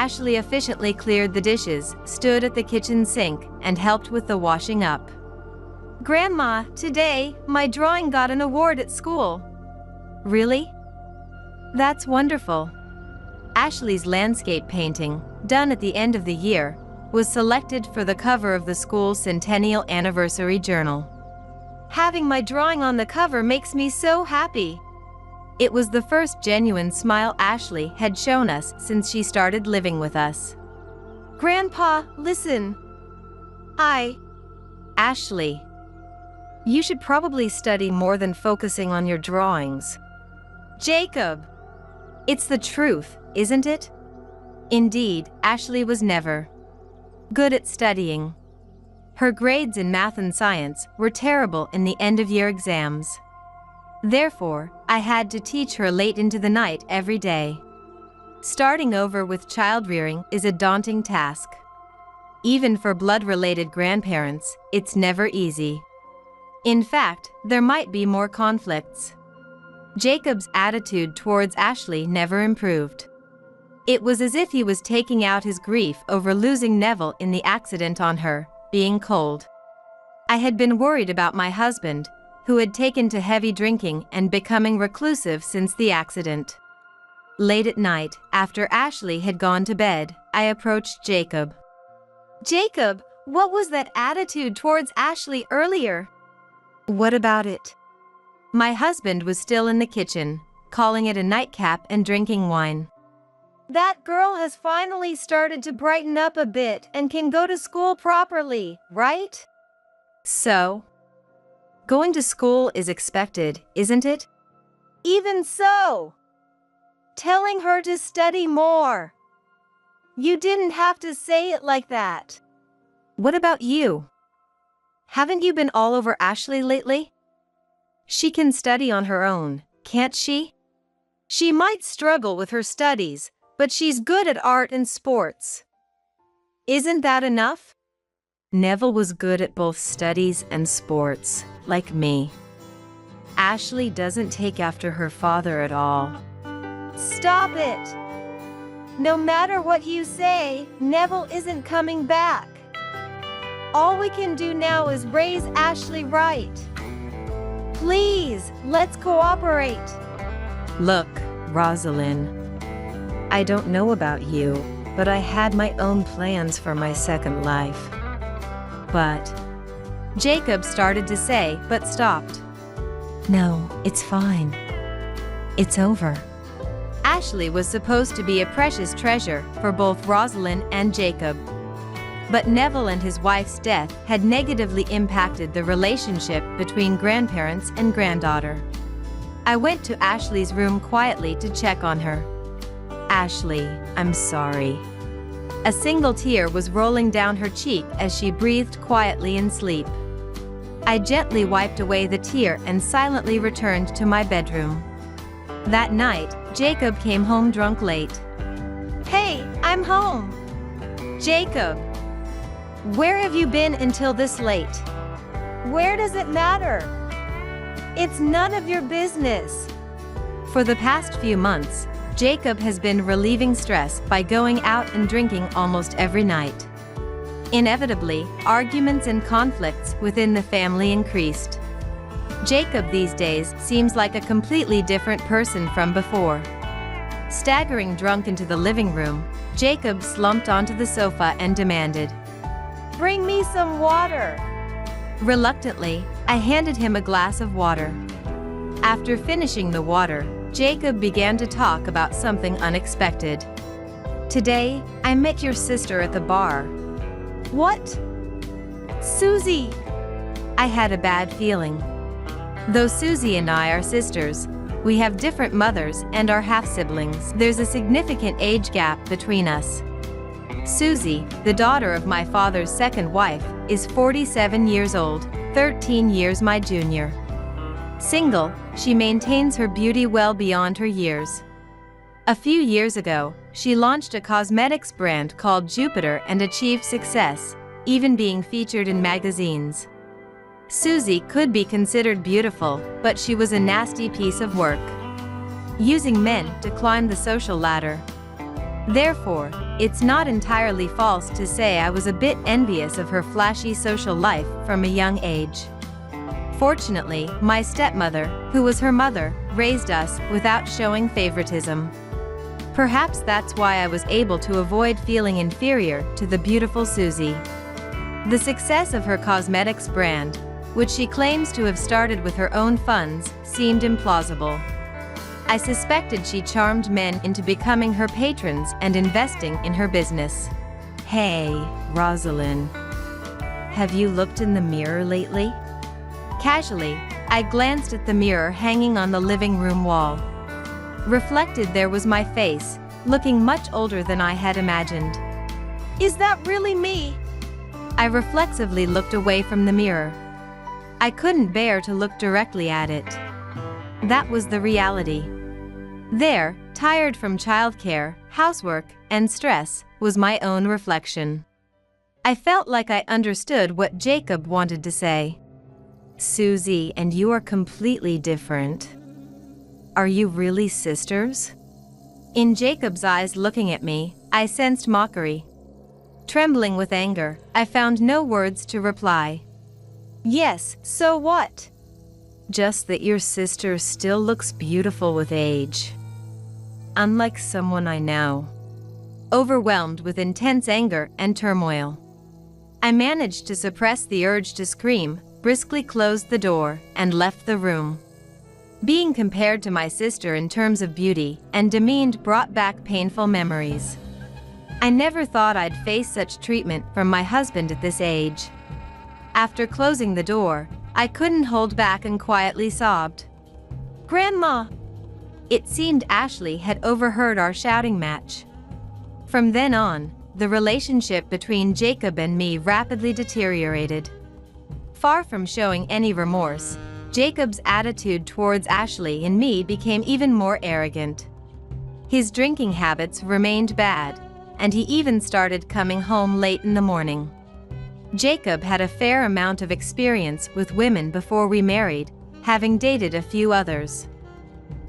Ashley efficiently cleared the dishes, stood at the kitchen sink, and helped with the washing up. "Grandma, today, my drawing got an award at school." "Really? That's wonderful." Ashley's landscape painting, done at the end of the year, was selected for the cover of the school's centennial anniversary journal. "Having my drawing on the cover makes me so happy." It was the first genuine smile Ashley had shown us since she started living with us. "Grandpa, listen. Ashley, you should probably study more than focusing on your drawings." "Jacob." "It's the truth, isn't it?" Indeed, Ashley was never good at studying. Her grades in math and science were terrible in the end-of-year exams. Therefore, I had to teach her late into the night every day. Starting over with child-rearing is a daunting task. Even for blood-related grandparents, it's never easy. In fact, there might be more conflicts. Jacob's attitude towards Ashley never improved. It was as if he was taking out his grief over losing Neville in the accident on her, being cold. I had been worried about my husband, who had taken to heavy drinking and becoming reclusive since the accident. Late at night, after Ashley had gone to bed, I approached Jacob. "Jacob, what was that attitude towards Ashley earlier?" "What about it?" My husband was still in the kitchen, calling it a nightcap and drinking wine. "That girl has finally started to brighten up a bit and can go to school properly, right?" "So? Going to school is expected, isn't it?" "Even so. Telling her to study more." "You didn't have to say it like that." "What about you? Haven't you been all over Ashley lately? She can study on her own, can't she?" "She might struggle with her studies, but she's good at art and sports." "Isn't that enough?" Neville was good at both studies and sports, like me. Ashley doesn't take after her father at all. "Stop it! No matter what you say, Neville isn't coming back. All we can do now is raise Ashley right. Please, let's cooperate." "Look, Rosalind, I don't know about you, but I had my own plans for my second life." "But..." Jacob started to say, but stopped. "No, it's fine. It's over." Ashley was supposed to be a precious treasure for both Rosalind and Jacob. But Neville and his wife's death had negatively impacted the relationship between grandparents and granddaughter. I went to Ashley's room quietly to check on her. "Ashley, I'm sorry." A single tear was rolling down her cheek as she breathed quietly in sleep. I gently wiped away the tear and silently returned to my bedroom. That night, Jacob came home drunk late. "Hey, I'm home." "Jacob, where have you been until this late?" "Where does it matter? It's none of your business." For the past few months, Jacob has been relieving stress by going out and drinking almost every night. Inevitably, arguments and conflicts within the family increased. Jacob these days seems like a completely different person from before. Staggering drunk into the living room, Jacob slumped onto the sofa and demanded, "Bring me some water." Reluctantly, I handed him a glass of water. After finishing the water, Jacob began to talk about something unexpected. "Today, I met your sister at the bar." "What?" "Susie." I had a bad feeling. Though Susie and I are sisters, we have different mothers and are half-siblings. There's a significant age gap between us. Susie, the daughter of my father's second wife, is 47 years old, 13 years my junior. Single, she maintains her beauty well beyond her years. A few years ago, she launched a cosmetics brand called Jupiter and achieved success, even being featured in magazines. Susie could be considered beautiful, but she was a nasty piece of work. Using men to climb the social ladder. Therefore, it's not entirely false to say I was a bit envious of her flashy social life from a young age. Fortunately, my stepmother, who was her mother, raised us without showing favoritism. Perhaps that's why I was able to avoid feeling inferior to the beautiful Susie. The success of her cosmetics brand, which she claims to have started with her own funds, seemed implausible. I suspected she charmed men into becoming her patrons and investing in her business. Hey, Rosalind. Have you looked in the mirror lately? Casually, I glanced at the mirror hanging on the living room wall. Reflected there was my face, looking much older than I had imagined. Is that really me? I reflexively looked away from the mirror. I couldn't bear to look directly at it. That was the reality. There, tired from childcare, housework, and stress, was my own reflection. I felt like I understood what Jacob wanted to say. Susie and you are completely different. Are you really sisters? In Jacob's eyes looking at me, I sensed mockery. Trembling with anger, I found no words to reply. Yes, so what? Just that your sister still looks beautiful with age. Unlike someone I know. Overwhelmed with intense anger and turmoil, I managed to suppress the urge to scream, briskly closed the door, and left the room. Being compared to my sister in terms of beauty and demeanor brought back painful memories. I never thought I'd face such treatment from my husband at this age. After closing the door, I couldn't hold back and quietly sobbed. Grandma! It seemed Ashley had overheard our shouting match. From then on, the relationship between Jacob and me rapidly deteriorated. Far from showing any remorse, Jacob's attitude towards Ashley and me became even more arrogant. His drinking habits remained bad, and he even started coming home late in the morning. Jacob had a fair amount of experience with women before we married, having dated a few others.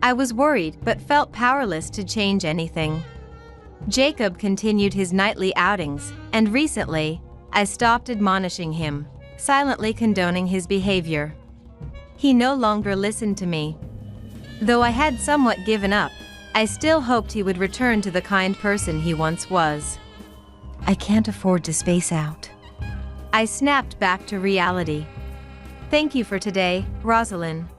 I was worried but felt powerless to change anything. Jacob continued his nightly outings, and recently, I stopped admonishing him, silently condoning his behavior. He no longer listened to me. Though I had somewhat given up, I still hoped he would return to the kind person he once was. I can't afford to space out. I snapped back to reality. Thank you for today, Rosalind,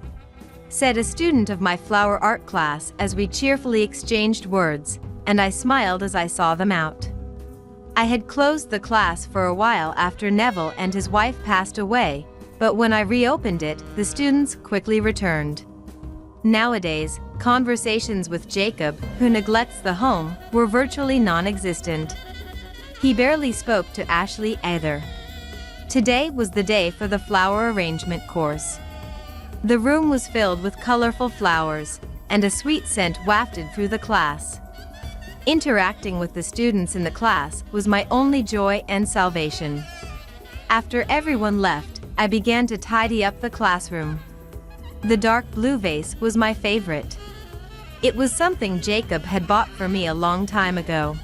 said a student of my flower art class as we cheerfully exchanged words, and I smiled as I saw them out. I had closed the class for a while after Neville and his wife passed away, but when I reopened it, the students quickly returned. Nowadays, conversations with Jacob, who neglects the home, were virtually non-existent. He barely spoke to Ashley either. Today was the day for the flower arrangement course. The room was filled with colorful flowers, and a sweet scent wafted through the class. Interacting with the students in the class was my only joy and salvation. After everyone left, I began to tidy up the classroom. The dark blue vase was my favorite. It was something Jacob had bought for me a long time ago.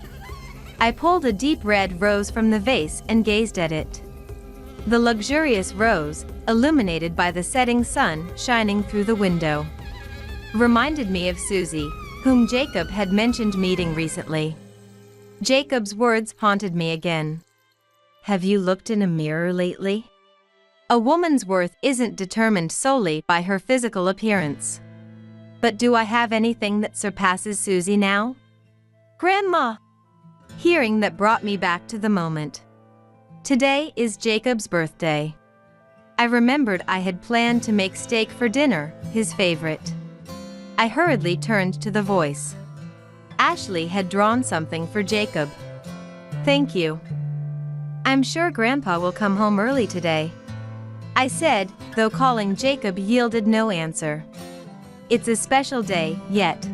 I pulled a deep red rose from the vase and gazed at it. The luxurious rose, illuminated by the setting sun shining through the window, reminded me of Susie, whom Jacob had mentioned meeting recently. Jacob's words haunted me again. Have you looked in a mirror lately? A woman's worth isn't determined solely by her physical appearance. But do I have anything that surpasses Susie now? Grandma! Hearing that brought me back to the moment. Today is Jacob's birthday. I remembered I had planned to make steak for dinner, his favorite. I hurriedly turned to the voice. Ashley had drawn something for Jacob. Thank you. I'm sure Grandpa will come home early today, I said, though calling Jacob yielded no answer. It's a special day, yet.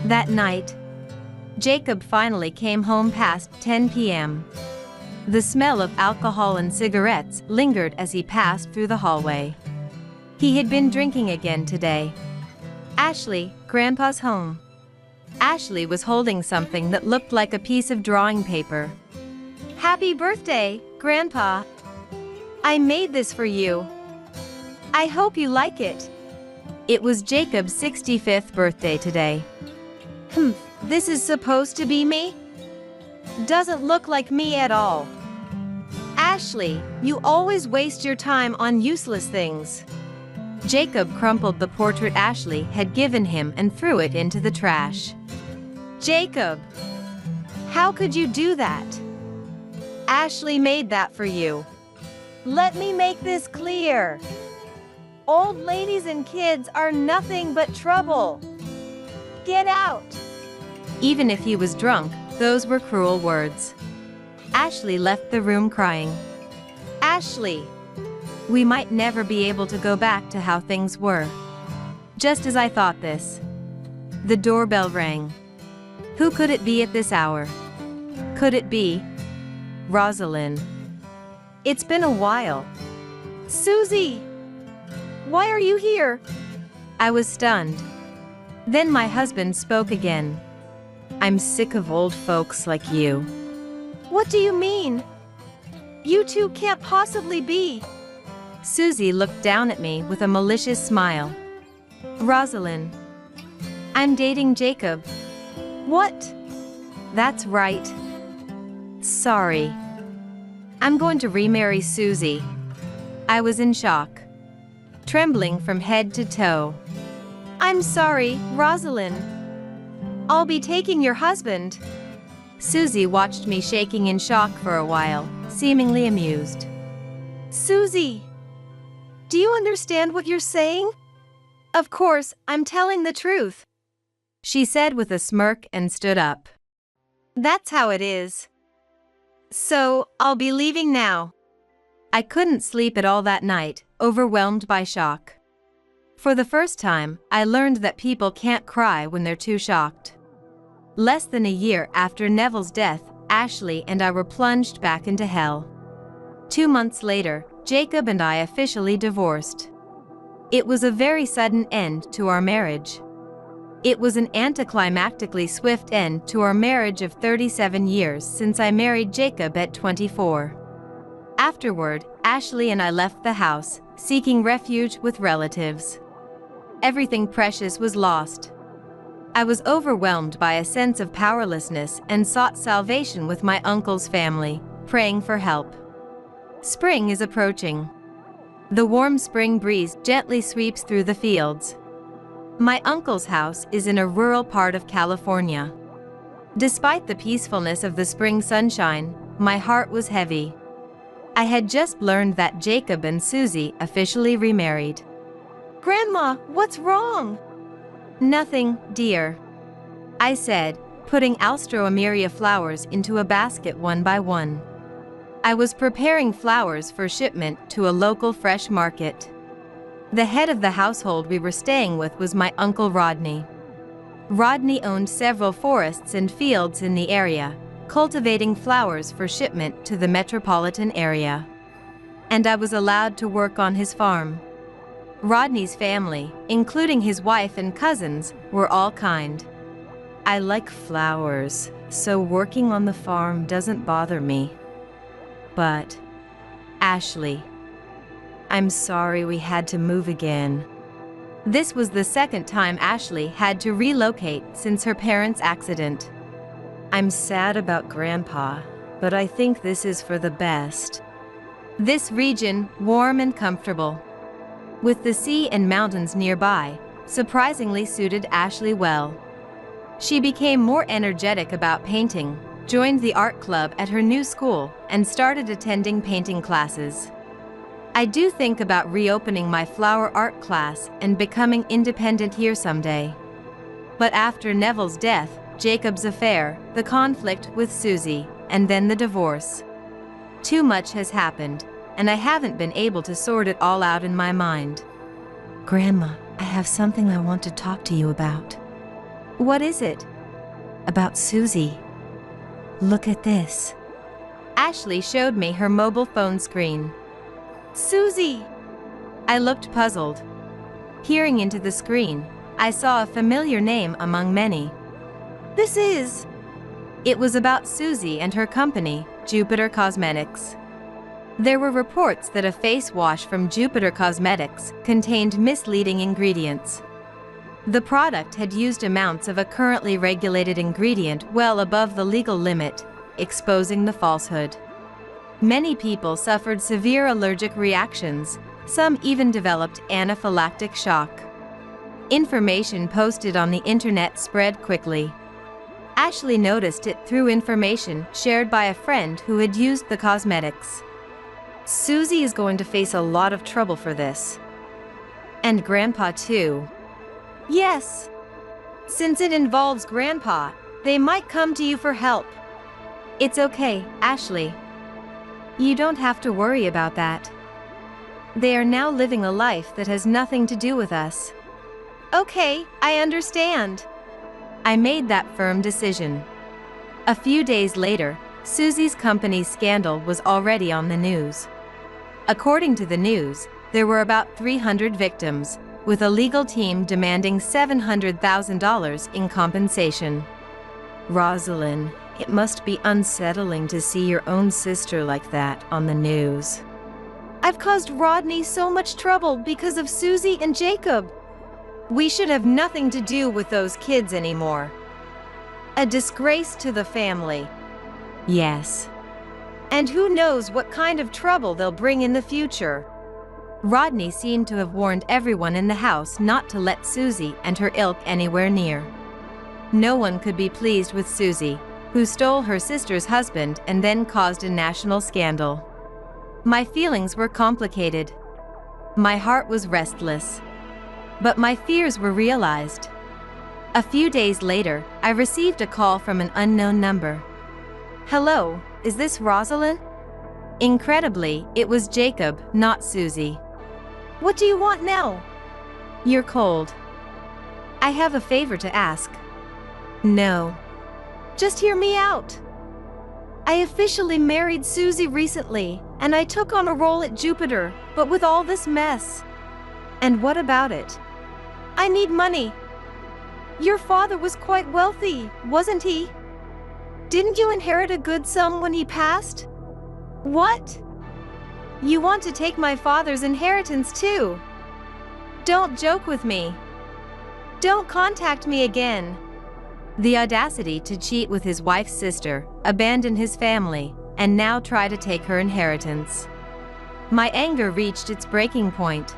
That night, Jacob finally came home past 10 p.m. The smell of alcohol and cigarettes lingered as he passed through the hallway. He had been drinking again today. Ashley, Grandpa's home. Ashley was holding something that looked like a piece of drawing paper. "Happy birthday, Grandpa. I made this for you. I hope you like it." It was Jacob's 65th birthday today. This is supposed to be me? Doesn't look like me at all. Ashley, you always waste your time on useless things. Jacob crumpled the portrait Ashley had given him and threw it into the trash. Jacob, how could you do that? Ashley made that for you. Let me make this clear. Old ladies and kids are nothing but trouble. Get out. Even if he was drunk, those were cruel words. Ashley left the room crying. Ashley, we might never be able to go back to how things were. Just as I thought this. The doorbell rang. Who could it be at this hour? Could it be Rosalind? It's been a while. Susie! Why are you here? I was stunned. Then my husband spoke again. I'm sick of old folks like you. What do you mean? You two can't possibly be. Susie looked down at me with a malicious smile. Rosalind, I'm dating Jacob. What? That's right. Sorry. I'm going to remarry Susie. I was in shock, trembling from head to toe. I'm sorry, Rosalind. I'll be taking your husband. Susie watched me shaking in shock for a while, seemingly amused. Susie, do you understand what you're saying? Of course, I'm telling the truth, she said with a smirk and stood up. That's how it is. So, I'll be leaving now. I couldn't sleep at all that night, overwhelmed by shock. For the first time, I learned that people can't cry when they're too shocked. Less than a year after Neville's death, Ashley and I were plunged back into hell. 2 months later, Jacob and I officially divorced. It was a very sudden end to our marriage. It was an anticlimactically swift end to our marriage of 37 years since I married Jacob at 24. Afterward, Ashley and I left the house, seeking refuge with relatives. Everything precious was lost. I was overwhelmed by a sense of powerlessness and sought salvation with my uncle's family, praying for help. Spring is approaching. The warm spring breeze gently sweeps through the fields. My uncle's house is in a rural part of California. Despite the peacefulness of the spring sunshine, my heart was heavy. I had just learned that Jacob and Susie officially remarried. Grandma, what's wrong? Nothing, dear, I said, putting Alstroemeria flowers into a basket one by one. I was preparing flowers for shipment to a local fresh market. The head of the household we were staying with was my Uncle Rodney. Rodney owned several forests and fields in the area, cultivating flowers for shipment to the metropolitan area. And I was allowed to work on his farm. Rodney's family, including his wife and cousins, were all kind. I like flowers, so working on the farm doesn't bother me. But, Ashley, I'm sorry we had to move again. This was the second time Ashley had to relocate since her parents' accident. I'm sad about Grandpa, but I think this is for the best. This region, warm and comfortable, with the sea and mountains nearby, surprisingly suited Ashley well. She became more energetic about painting, joined the art club at her new school, and started attending painting classes. I do think about reopening my flower art class and becoming independent here someday. But after Neville's death, Jacob's affair, the conflict with Susie, and then the divorce, too much has happened, and I haven't been able to sort it all out in my mind. Grandma, I have something I want to talk to you about. What is it? About Susie. Look at this. Ashley showed me her mobile phone screen. Susie! I looked puzzled. Peering into the screen, I saw a familiar name among many. this is? It was about Susie and her company, Jupiter Cosmetics. There were reports that a face wash from Jupiter Cosmetics contained misleading ingredients. The product had used amounts of a currently regulated ingredient well above the legal limit, exposing the falsehood. Many people suffered severe allergic reactions, some even developed anaphylactic shock. Information posted on the internet spread quickly. Ashley noticed it through information shared by a friend who had used the cosmetics. Susie is going to face a lot of trouble for this. And Grandpa too. Yes. Since it involves Grandpa, they might come to you for help. It's okay, Ashley. You don't have to worry about that. They are now living a life that has nothing to do with us. Okay, I understand. I made that firm decision. A few days later, Susie's company's scandal was already on the news. According to the news, there were about 300 victims, with a legal team demanding $700,000 in compensation. Rosalind, it must be unsettling to see your own sister like that on the news. I've caused Rodney so much trouble because of Susie and Jacob. We should have nothing to do with those kids anymore. A disgrace to the family. Yes. And who knows what kind of trouble they'll bring in the future. Rodney seemed to have warned everyone in the house not to let Susie and her ilk anywhere near. No one could be pleased with Susie, who stole her sister's husband and then caused a national scandal. My feelings were complicated. My heart was restless. But my fears were realized. A few days later, I received a call from an unknown number. Hello, is this Rosalind? Incredibly, it was Jacob, not Susie. What do you want now? You're cold. I have a favor to ask. No. Just hear me out. I officially married Susie recently, and I took on a role at Jupiter, but with all this mess. And what about it? I need money. Your father was quite wealthy, wasn't he? Didn't you inherit a good sum when he passed? What? You want to take my father's inheritance too? Don't joke with me. Don't contact me again. The audacity to cheat with his wife's sister, abandon his family, and now try to take her inheritance. My anger reached its breaking point.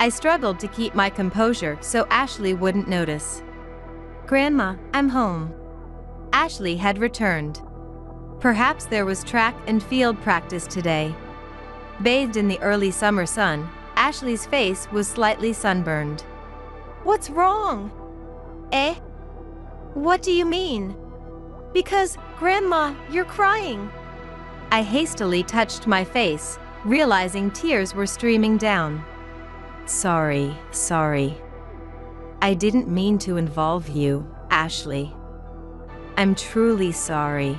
I struggled to keep my composure so Ashley wouldn't notice. Grandma, I'm home. Ashley had returned. Perhaps there was track and field practice today. Bathed in the early summer sun, Ashley's face was slightly sunburned. What's wrong? Eh? What do you mean? Because, Grandma, you're crying. I hastily touched my face, realizing tears were streaming down. Sorry. I didn't mean to involve you, Ashley. I'm truly sorry.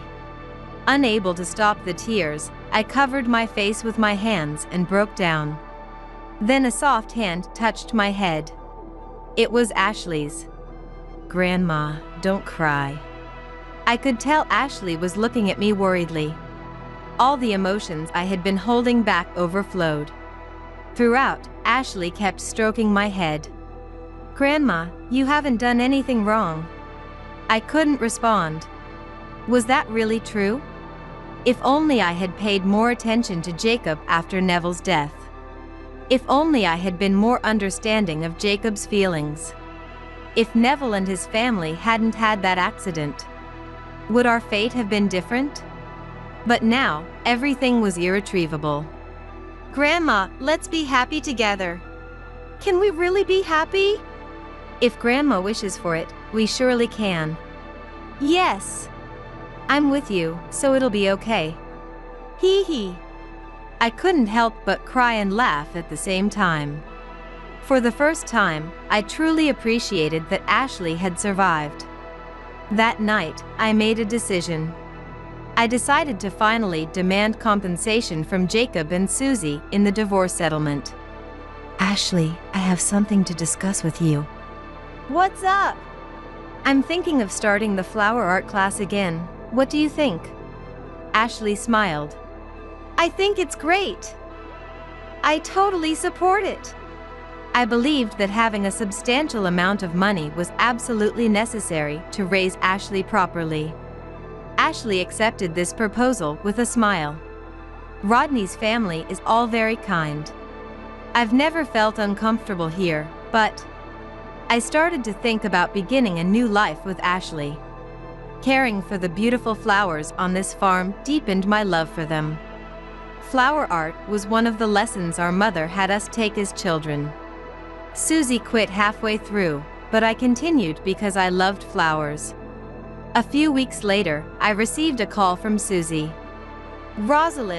Unable to stop the tears, I covered my face with my hands and broke down. Then a soft hand touched my head. It was Ashley's. Grandma, don't cry. I could tell Ashley was looking at me worriedly. All the emotions I had been holding back overflowed. Throughout, Ashley kept stroking my head. Grandma, you haven't done anything wrong. I couldn't respond. Was that really true? If only I had paid more attention to Jacob after Neville's death. If only I had been more understanding of Jacob's feelings. If Neville and his family hadn't had that accident, would our fate have been different? But now, everything was irretrievable. Grandma, let's be happy together. Can we really be happy? If Grandma wishes for it, we surely can. Yes. I'm with you, so it'll be okay. Hee hee. I couldn't help but cry and laugh at the same time. For the first time, I truly appreciated that Ashley had survived. That night, I made a decision. I decided to finally demand compensation from Jacob and Susie in the divorce settlement. Ashley, I have something to discuss with you. What's up? I'm thinking of starting the flower art class again. What do you think? Ashley smiled. I think it's great. I totally support it. I believed that having a substantial amount of money was absolutely necessary to raise Ashley properly. Ashley accepted this proposal with a smile. Rodney's family is all very kind. I've never felt uncomfortable here, but I started to think about beginning a new life with Ashley. Caring for the beautiful flowers on this farm deepened my love for them. Flower art was one of the lessons our mother had us take as children. Susie quit halfway through, but I continued because I loved flowers. A few weeks later, I received a call from Susie. Rosalind